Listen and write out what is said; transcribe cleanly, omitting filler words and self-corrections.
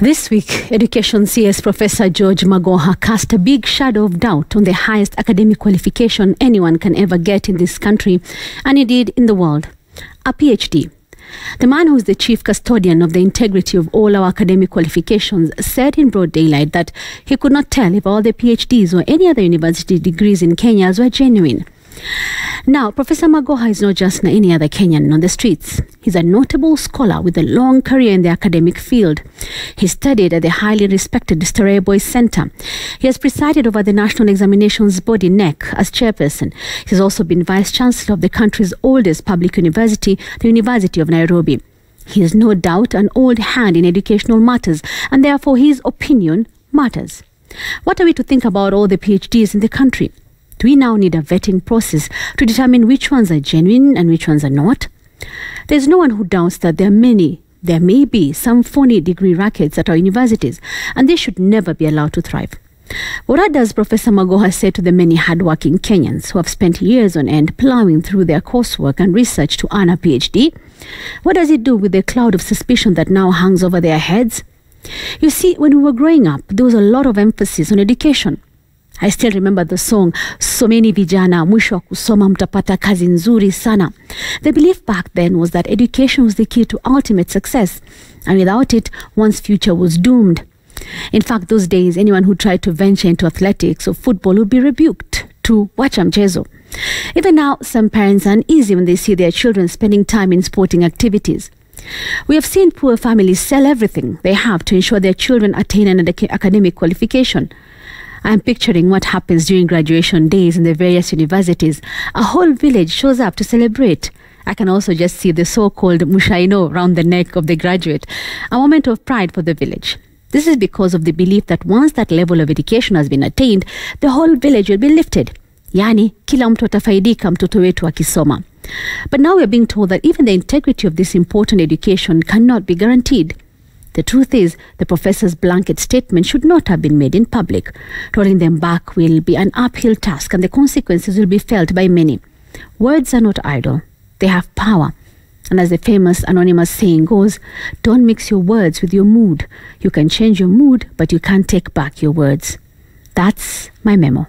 This week, Education CS Professor George Magoha cast a big shadow of doubt on the highest academic qualification anyone can ever get in this country, and indeed in the world, a PhD. The man who is the chief custodian of the integrity of all our academic qualifications said in broad daylight that he could not tell if all the PhDs or any other university degrees in Kenya were genuine. Now, Professor Magoha is not just any other Kenyan on the streets. He's a notable scholar with a long career in the academic field. He studied at the highly respected Starehe Boys Center. He has presided over the National Examinations Body (NEC) as chairperson. He's also been vice-chancellor of the country's oldest public university, the University of Nairobi. He is no doubt an old hand in educational matters, and therefore his opinion matters. What are we to think about all the PhDs in the country? Do we now need a vetting process to determine which ones are genuine and which ones are not? There's no one who doubts that there may be some phony degree rackets at our universities, and they should never be allowed to thrive. What does Professor Magoha say to the many hardworking Kenyans who have spent years on end plowing through their coursework and research to earn a PhD? What does it do with the cloud of suspicion that now hangs over their heads? You see, when we were growing up, there was a lot of emphasis on education. I still remember the song, Someni Vijana, mwisho wa kusoma mtapata kazi nzuri sana. The belief back then was that education was the key to ultimate success, and without it, one's future was doomed. In fact, those days, anyone who tried to venture into athletics or football would be rebuked to wacha mchezo. Even now, some parents are uneasy when they see their children spending time in sporting activities. We have seen poor families sell everything they have to ensure their children attain an academic qualification. I'm picturing what happens during graduation days in the various universities. A whole village shows up to celebrate. I can also just see the so-called mushaino around the neck of the graduate, a moment of pride for the village. This is because of the belief that once that level of education has been attained, the whole village will be lifted. Yani, kila mtu atafaidika mtoto wetu akisoma. But now we are being told that even the integrity of this important education cannot be guaranteed. The truth is, the professor's blanket statement should not have been made in public. Rolling them back will be an uphill task, and the consequences will be felt by many. Words are not idle. They have power. And as the famous anonymous saying goes, don't mix your words with your mood. You can change your mood, but you can't take back your words. That's my memo.